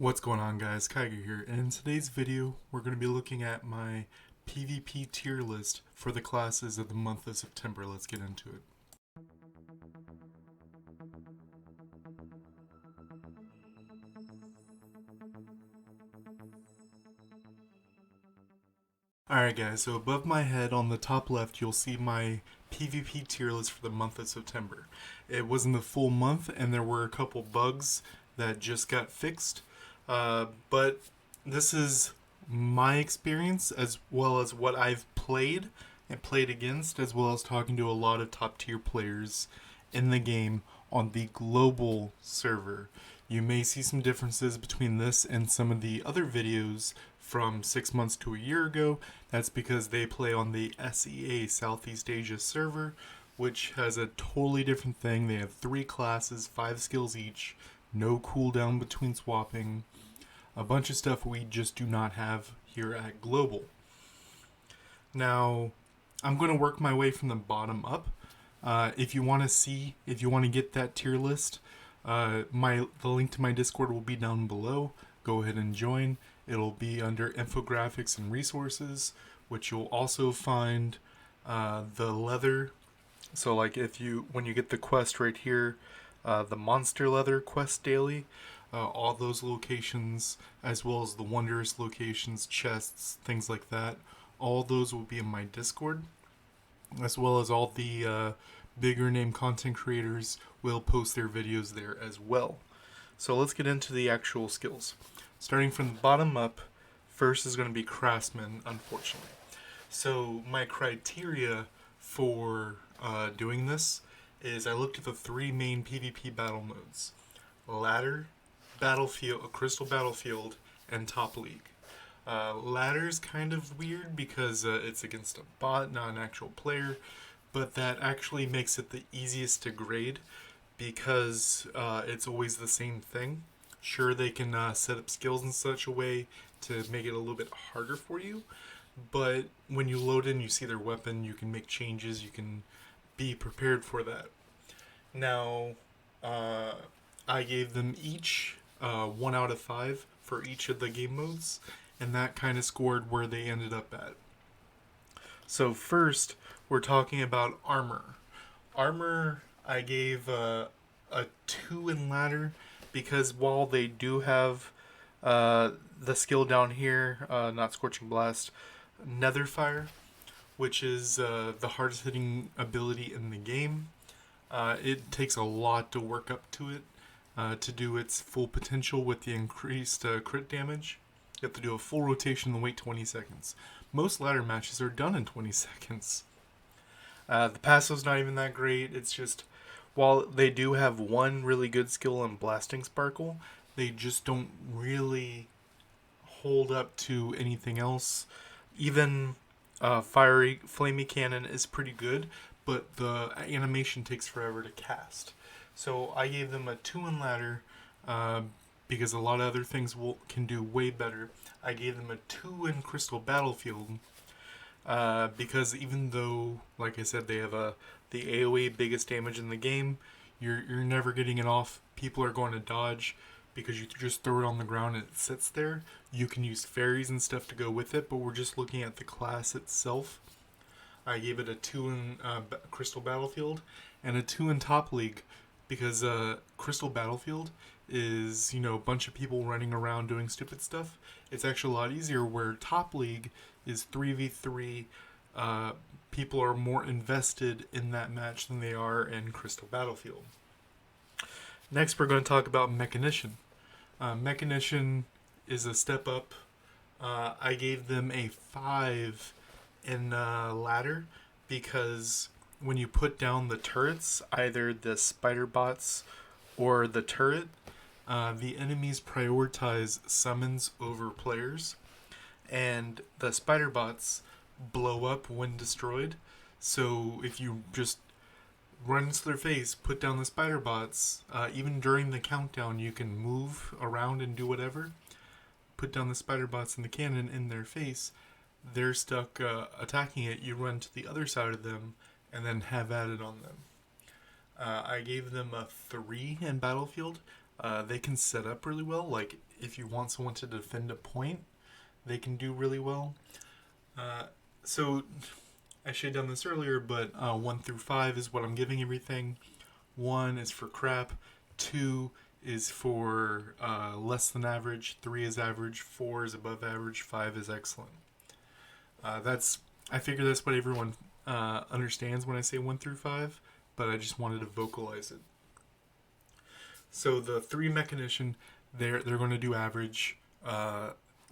What's going on, guys? Kigerr here, and in today's video we're going to be looking at my PvP tier list for the classes of the month of September. Let's get into it. Alright guys, so above my head on the top left you'll see my PvP tier list for the month of September. It wasn't the full month and there were a couple bugs that just got fixed, but this is my experience as well as what I've played and played against, as well as talking to a lot of top tier players in the game on the global server. You may see some differences between this and some of the other videos from 6 months to a year ago. That's because they play on the SEA, Southeast Asia server, which has a totally different thing. They have 3 classes, 5 skills each, no cooldown between swapping, a bunch of stuff we just do not have here at Global. Now, I'm going to work my way from the bottom up. If you want to get that tier list, the link to my Discord will be down below. Go ahead and join. It'll be under infographics and resources, which you'll also find the leather. So like when you get the quest right here, the monster leather quest daily, all those locations, as well as the wondrous locations, chests, things like that, all those will be in my Discord, as well as all the bigger name content creators will post their videos there as well. So let's get into the actual skills. Starting from the bottom up, first is going to be Craftsman, unfortunately. So my criteria for doing this is I looked at the 3 main PvP battle modes: Ladder, Battlefield, Crystal Battlefield, and Top League. Ladder's kind of weird because it's against a bot, not an actual player, but that actually makes it the easiest to grade because it's always the same thing. Sure, they can set up skills in such a way to make it a little bit harder for you, but when you load in, you see their weapon, you can make changes, you can be prepared for that. Now, I gave them each 1 out of 5 for each of the game modes, and that kind of scored where they ended up at. So first, we're talking about armor. Armor, I gave a 2 in ladder, because while they do have the skill down here, not Scorching Blast, Netherfire, which is the hardest hitting ability in the game, it takes a lot to work up to it to do its full potential with the increased crit damage. You have to do a full rotation and wait 20 seconds. Most ladder matches are done in 20 seconds. The passive's not even that great. It's just, while they do have one really good skill in Blasting Sparkle, they just don't really hold up to anything else. Even Fiery Flamey Cannon is pretty good, but the animation takes forever to cast. So I gave them a 2 in ladder because a lot of other things can do way better. I gave them a 2 in Crystal Battlefield because even though, like I said, they have the AoE biggest damage in the game, you're never getting it off. People are going to dodge because you just throw it on the ground and it sits there. You can use fairies and stuff to go with it, but we're just looking at the class itself. I gave it a 2 in Crystal Battlefield and a 2 in Top League because Crystal Battlefield is, a bunch of people running around doing stupid stuff. It's actually a lot easier, where Top League is 3v3. People are more invested in that match than they are in Crystal Battlefield. Next, we're going to talk about Mechanician. Mechanician is a step up. I gave them a 5 in ladder because when you put down the turrets, either the spider bots or the turret, the enemies prioritize summons over players, and the spider bots blow up when destroyed. So if you just run into their face, put down the spider bots, even during the countdown you can move around and do whatever, put down the spider bots and the cannon in their face, they're stuck attacking it, you run to the other side of them and then have at it on them. I gave them a 3 in Battlefield. They can set up really well. Like, if you want someone to defend a point, they can do really well. So I should have done this earlier, but 1 through 5 is what I'm giving everything. 1 is for crap. 2 is for less than average. 3 is average. 4 is above average. 5 is excellent. I figure that's what everyone understands when I say 1 through 5, but I just wanted to vocalize it. So the 3 mechanician, they're going to do average.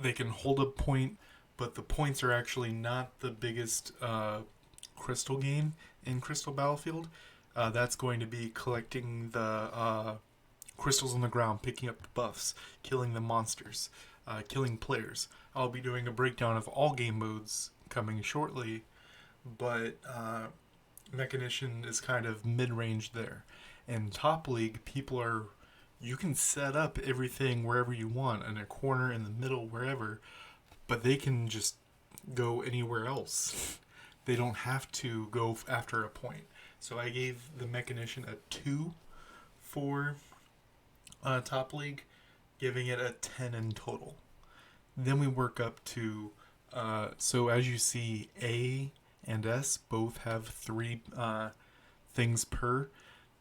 They can hold a point, but the points are actually not the biggest crystal gain in Crystal Battlefield. That's going to be collecting the crystals on the ground, picking up the buffs, killing the monsters, killing players. I'll be doing a breakdown of all game modes coming shortly, but Mechanician is kind of mid-range there. In Top League, you can set up everything wherever you want, in a corner, in the middle, wherever, but they can just go anywhere else. They don't have to go after a point. So I gave the Mechanician a 2 for Top League, giving it a 10 in total. Then we work up to, so as you see, A and S both have 3 things per.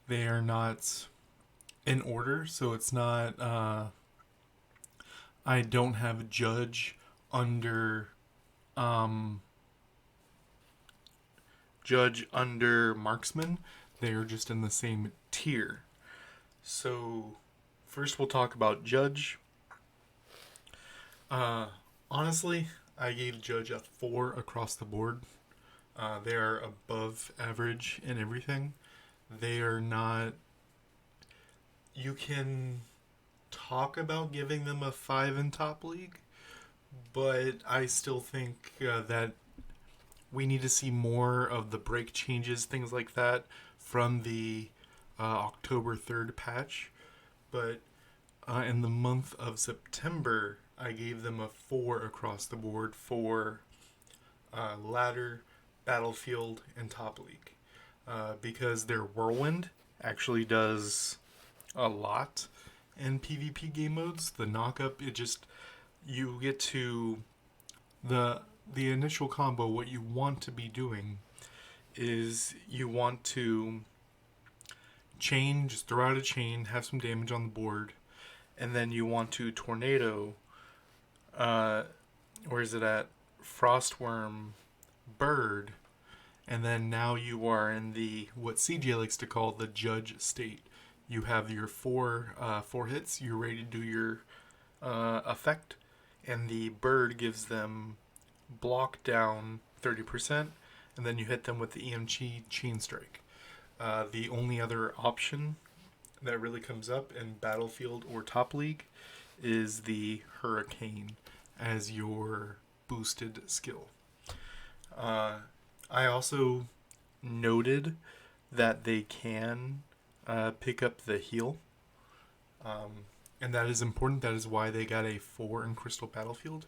They are not in order, so it's not, I don't have Judge under Marksman. They are just in the same tier. So first we'll talk about Judge. Honestly, I gave Judge a 4 across the board. They are above average in everything. They are not... You can talk about giving them a 5 in Top League, but I still think that we need to see more of the break changes, things like that, from the October 3rd patch. But in the month of September, I gave them a 4 across the board for Ladder, Battlefield, and Top League. Because their Whirlwind actually does a lot in PvP game modes. The knock-up, you get to the initial combo. What you want to be doing is you want to just throw out a chain, have some damage on the board, and then you want to tornado, where is it at? Frostworm, Bird, and then now you are in what CJ likes to call the Judge state. You have your 4 hits, you're ready to do your effect, and the Bird gives them block down 30%, and then you hit them with the EMG Chain Strike. The only other option that really comes up in Battlefield or Top League is the Hurricane as your boosted skill. I also noted that they can pick up the heal, and that is important. That is why they got a 4 in Crystal Battlefield,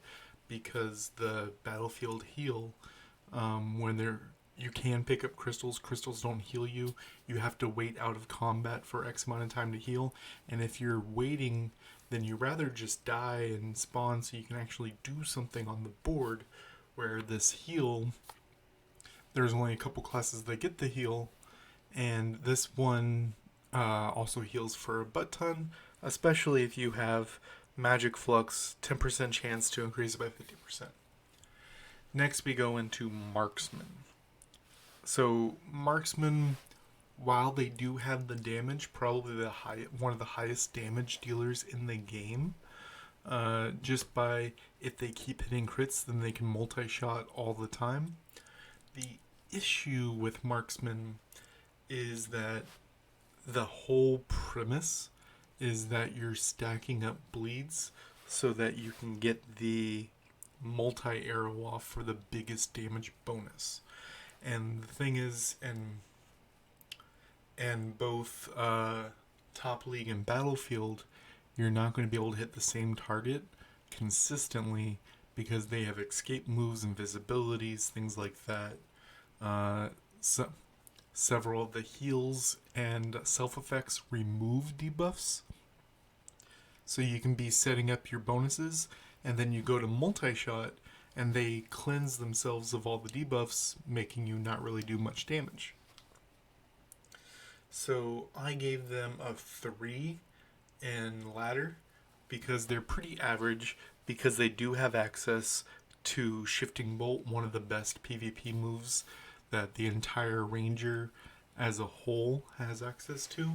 because the Battlefield heal, you can pick up crystals. Crystals don't heal you. You have to wait out of combat for X amount of time to heal. And if you're waiting, then you rather just die and spawn so you can actually do something on the board. Where this heal, there's only a couple classes that get the heal. And this one also heals for a butt ton, especially if you have Magic Flux, 10% chance to increase it by 50%. Next we go into Marksman. So Marksman, while they do have the damage, probably one of the highest damage dealers in the game, just by if they keep hitting crits, then they can multi-shot all the time. The issue with Marksman is that the whole premise is that you're stacking up bleeds so that you can get the multi-arrow off for the biggest damage bonus. And the thing is, and both Top League and Battlefield, you're not going to be able to hit the same target consistently because they have escape moves, invisibilities, things like that. Several of the heals and self-effects remove debuffs. So you can be setting up your bonuses, and then you go to multi-shot, and they cleanse themselves of all the debuffs, making you not really do much damage. So I gave them a 3 in ladder because they're pretty average, because they do have access to Shifting Bolt, one of the best PvP moves that the entire Ranger as a whole has access to.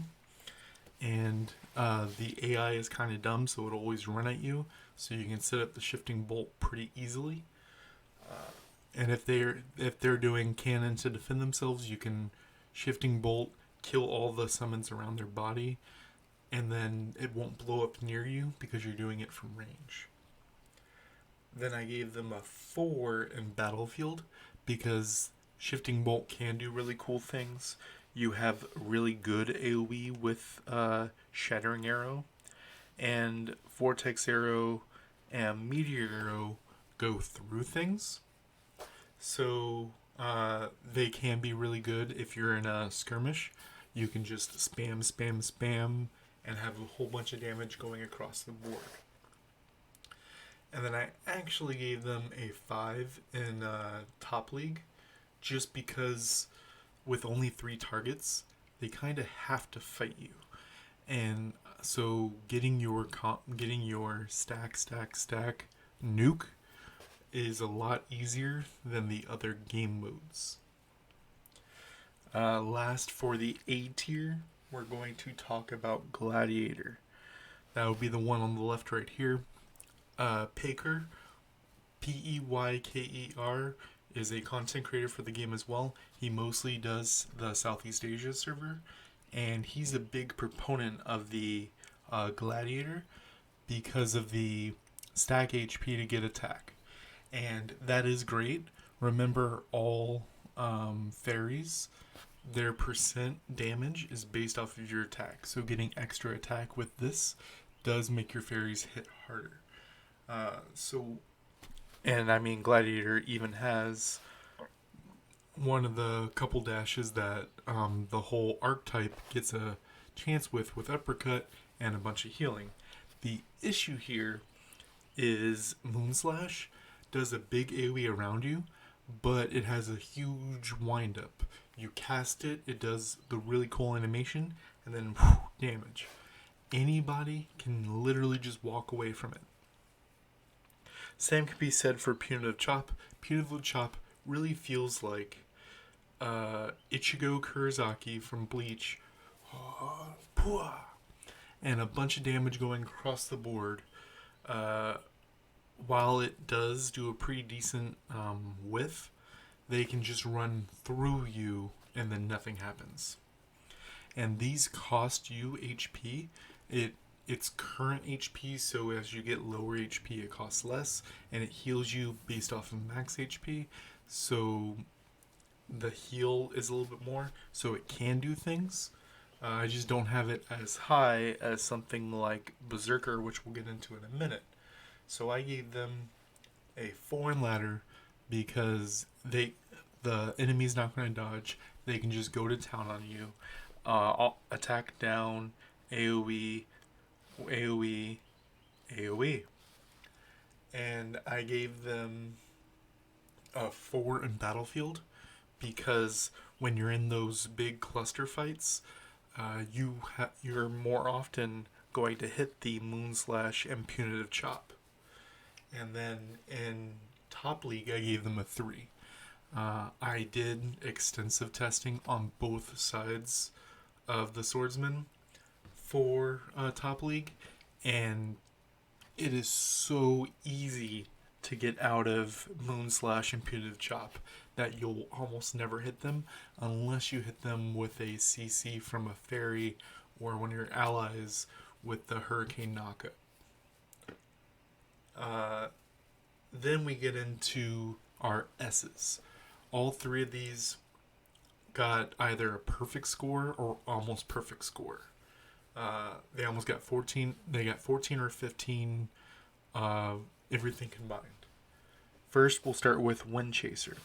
And the AI is kind of dumb, so it'll always run at you, so you can set up the Shifting Bolt pretty easily. And if they're doing cannon to defend themselves, you can Shifting Bolt, kill all the summons around their body, and then it won't blow up near you because you're doing it from range. Then I gave them a 4 in Battlefield because Shifting Bolt can do really cool things. You have really good AoE with Shattering Arrow, and Vortex Arrow and Meteor Arrow go through things. So they can be really good if you're in a skirmish. You can just spam, spam, spam, and have a whole bunch of damage going across the board. And then I actually gave them a 5 in Top League, just because with only 3 targets, they kind of have to fight you. And so getting your stack nuke is a lot easier than the other game modes. Last, for the A tier, we're going to talk about Gladiator. That would be the one on the left right here. Peyker, Peyker, is a content creator for the game as well. He mostly does the Southeast Asia server, and he's a big proponent of the Gladiator because of the stack HP to get attack. And that is great. Remember, all fairies, their percent damage is based off of your attack. So getting extra attack with this does make your fairies hit harder. And I mean, Gladiator even has one of the couple dashes that the whole archetype gets a chance with Uppercut and a bunch of healing. The issue here is Moonslash does a big AoE around you, but it has a huge windup. You cast it, it does the really cool animation, and then damage. Anybody can literally just walk away from it. Same can be said for Punitive Chop. Punitive Chop really feels like Ichigo Kurizaki from Bleach, and a bunch of damage going across the board. While it does do a pretty decent whiff, they can just run through you and then nothing happens. And these cost you HP. It's current HP, so as you get lower HP, it costs less, and it heals you based off of max HP. So the heal is a little bit more, so it can do things. I just don't have it as high as something like Berserker, which we'll get into in a minute. So I gave them a 4 in ladder because the enemy's not going to dodge. They can just go to town on you. Attack down, AoE, AoE, AoE. And I gave them a 4 in Battlefield because when you're in those big cluster fights, you're more often going to hit the Moonslash and Punitive Chop. And then in Top League, I gave them a 3. I did extensive testing on both sides of the swordsman for Top League, and it is so easy to get out of Moonslash and Punitive Chop that you'll almost never hit them unless you hit them with a CC from a fairy or one of your allies with the Hurricane Knockup. Then we get into our S's. All 3 of these got either a perfect score or almost perfect score. They almost got 14. They got 14 or 15, everything combined. First, we'll start with Wind Chaser.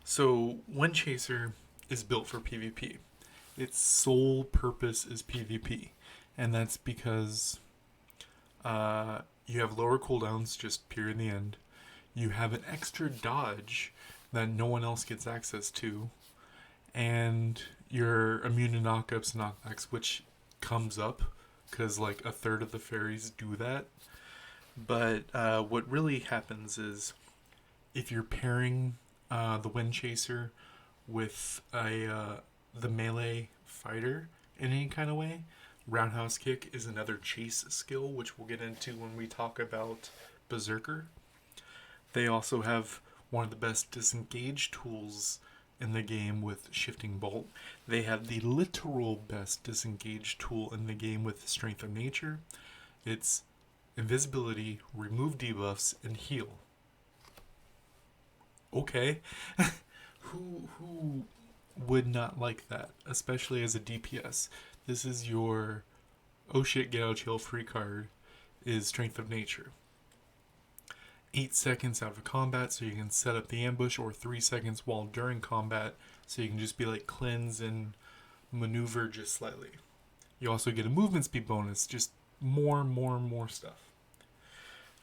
So, Wind Chaser is built for PvP. Its sole purpose is PvP. And that's because You have lower cooldowns, just period the end. You have an extra dodge that no one else gets access to. And you're immune to knockups and knockbacks, which comes up because like a third of the fairies do that. But what really happens is if you're pairing the Wind Chaser with the melee fighter in any kind of way, Roundhouse Kick is another chase skill, which we'll get into when we talk about Berserker. They also have one of the best disengage tools in the game with Shifting Bolt. They have the literal best disengage tool in the game with Strength of Nature. It's invisibility, remove debuffs, and heal. Okay. who would not like that, especially as a DPS? This is your oh shit, get out jail free card, is Strength of Nature. 8 seconds out of combat so you can set up the ambush, or 3 seconds while during combat so you can just be like cleanse and maneuver just slightly. You also get a movement speed bonus, just more stuff.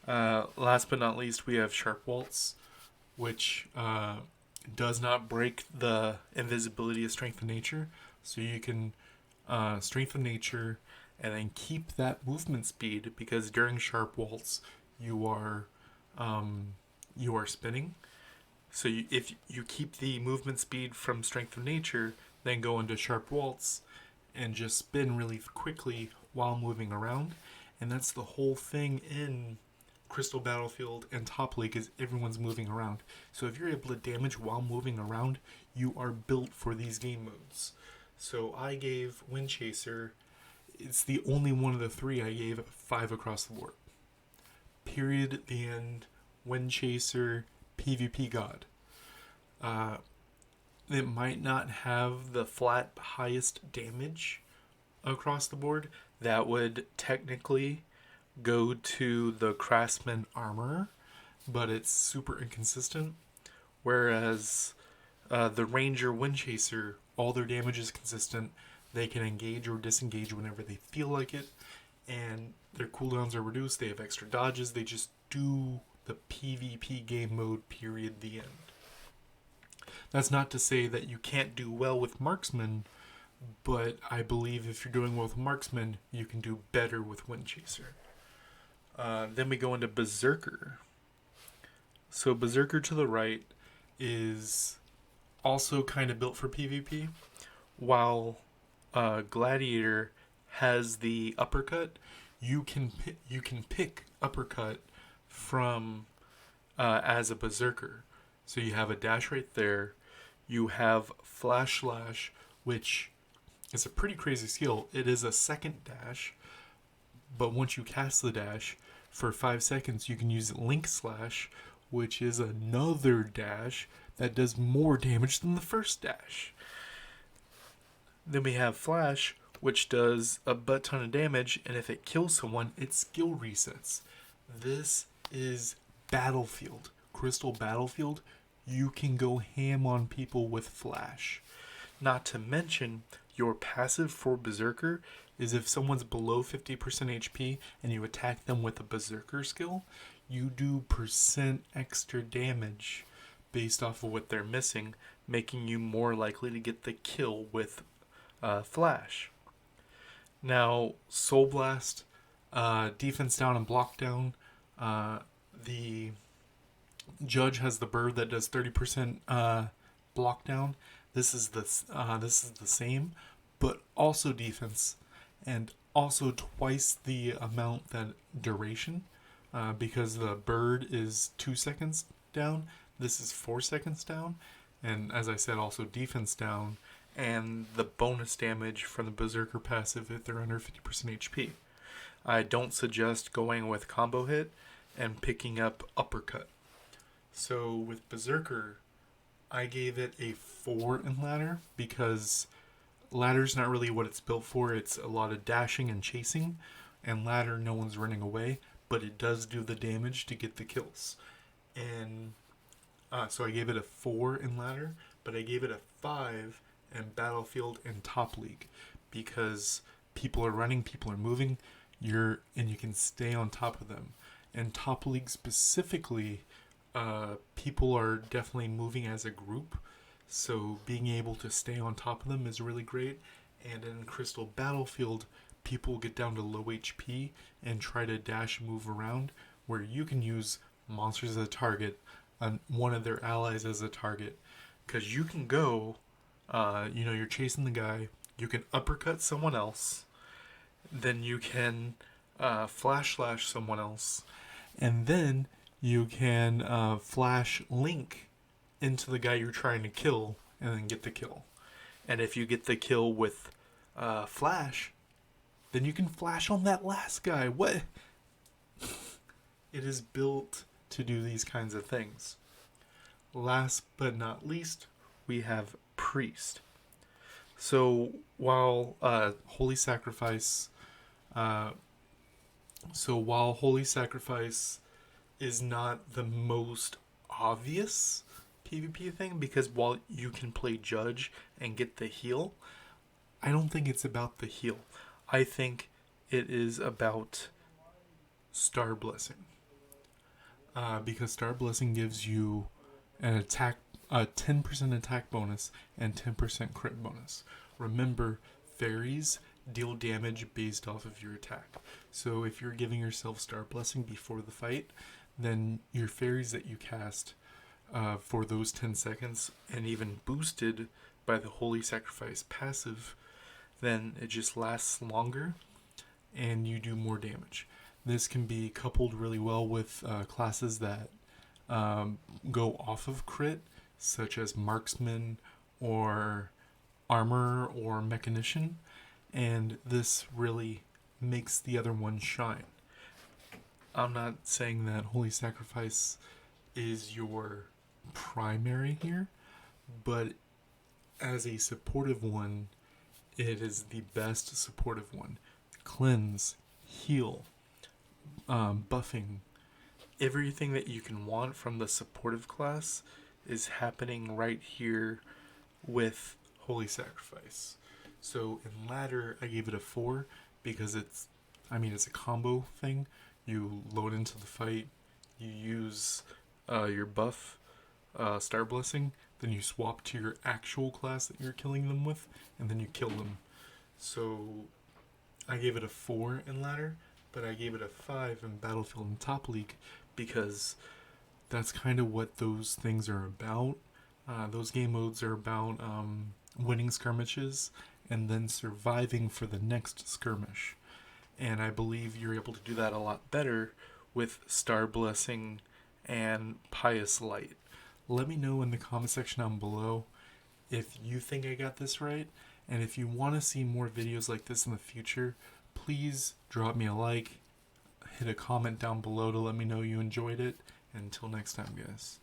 Last but not least, we have Sharp Waltz, which does not break the invisibility of Strength of Nature, so you can Strength of Nature and then keep that movement speed, because during Sharp Waltz you are spinning. So if you keep the movement speed from Strength of Nature, then go into Sharp Waltz and just spin really quickly while moving around. And that's the whole thing in Crystal Battlefield and Top League, is everyone's moving around. So if you're able to damage while moving around, you are built for these game modes. So I gave Wind Chaser, it's the only one of the three I gave 5 across the board. Period, the end. Wind Chaser, PvP God. It might not have the flat highest damage across the board. That would technically go to the Craftsman Armor, but it's super inconsistent. Whereas the Ranger Wind Chaser, all their damage is consistent. They can engage or disengage whenever they feel like it, and their cooldowns are reduced. They have extra dodges. They just do the PvP game mode, period, the end. That's not to say that you can't do well with Marksman, but I believe if you're doing well with Marksman, you can do better with Wind Chaser. Then we go into Berserker. So Berserker to the right is also kind of built for PvP, while Gladiator has the uppercut. You can pick uppercut from as a Berserker. So you have a dash right there. You have Flash Slash, which is a pretty crazy skill. It is a second dash, but once you cast the dash, for 5 seconds you can use Link Slash, which is another dash that does more damage than the first dash. Then we have Flash, which does a butt ton of damage, and if it kills someone, it skill resets. This is Battlefield. Crystal Battlefield, you can go ham on people with Flash. Not to mention, your passive for Berserker is if someone's below 50% HP and you attack them with a Berserker skill, you do percent extra damage based off of what they're missing, making you more likely to get the kill with Flash. Now, Soul Blast, defense down and block down. The Judge has the bird that does 30% block down. This is the same, but also defense, and also twice the amount that duration, because the bird is 2 seconds down. This is 4 seconds down, and as I said, also defense down, and the bonus damage from the Berserker passive if they're under 50% HP. I don't suggest going with combo hit and picking up uppercut. So with Berserker, I gave it a 4 in ladder, because ladder's not really what it's built for. It's a lot of dashing and chasing, and ladder, no one's running away, but it does do the damage to get the kills. And so I gave it a 4 in ladder, but I gave it a 5 in Battlefield and Top League, because people are running, people are moving. you can stay on top of them. And top league specifically, people are definitely moving as a group, so being able to stay on top of them is really great. And in Crystal Battlefield, people get down to low HP and try to dash and move around, where you can use monsters as a target, one of their allies as a target, because you can go, you're chasing the guy, you can uppercut someone else, then you can flash slash someone else, and then you can flash link into the guy you're trying to kill and then get the kill. And if you get the kill with flash, then you can flash on that last guy. What? It is built to do these kinds of things. Last but not least, we have priest. So while holy sacrifice, is not the most obvious PvP thing, because while you can play judge and get the heal, I don't think it's about the heal. I think it is about Star Blessing. Because Star Blessing gives you a 10% attack bonus and 10% crit bonus. Remember, fairies deal damage based off of your attack. So if you're giving yourself Star Blessing before the fight, then your fairies that you cast for those 10 seconds, and even boosted by the Holy Sacrifice passive, then it just lasts longer and you do more damage. This can be coupled really well with classes that go off of crit, such as marksman or armor or mechanician, and this really makes the other one shine. I'm not saying that Holy Sacrifice is your primary here, but as a supportive one, it is the best supportive one. Cleanse, heal, buffing, everything that you can want from the supportive class is happening right here with Holy Sacrifice. So in ladder, I gave it a 4 because it's a combo thing. You load into the fight, you use your buff, Star Blessing, then you swap to your actual class that you're killing them with, and then you kill them. So I gave it a 4 in ladder, but I gave it a 5 in Battlefield and Top League because that's kind of what those things are about. Those game modes are about winning skirmishes and then surviving for the next skirmish. And I believe you're able to do that a lot better with Star Blessing and Pious Light. Let me know in the comment section down below if you think I got this right. And if you want to see more videos like this in the future, please drop me a like, hit a comment down below to let me know you enjoyed it. And until next time, guys.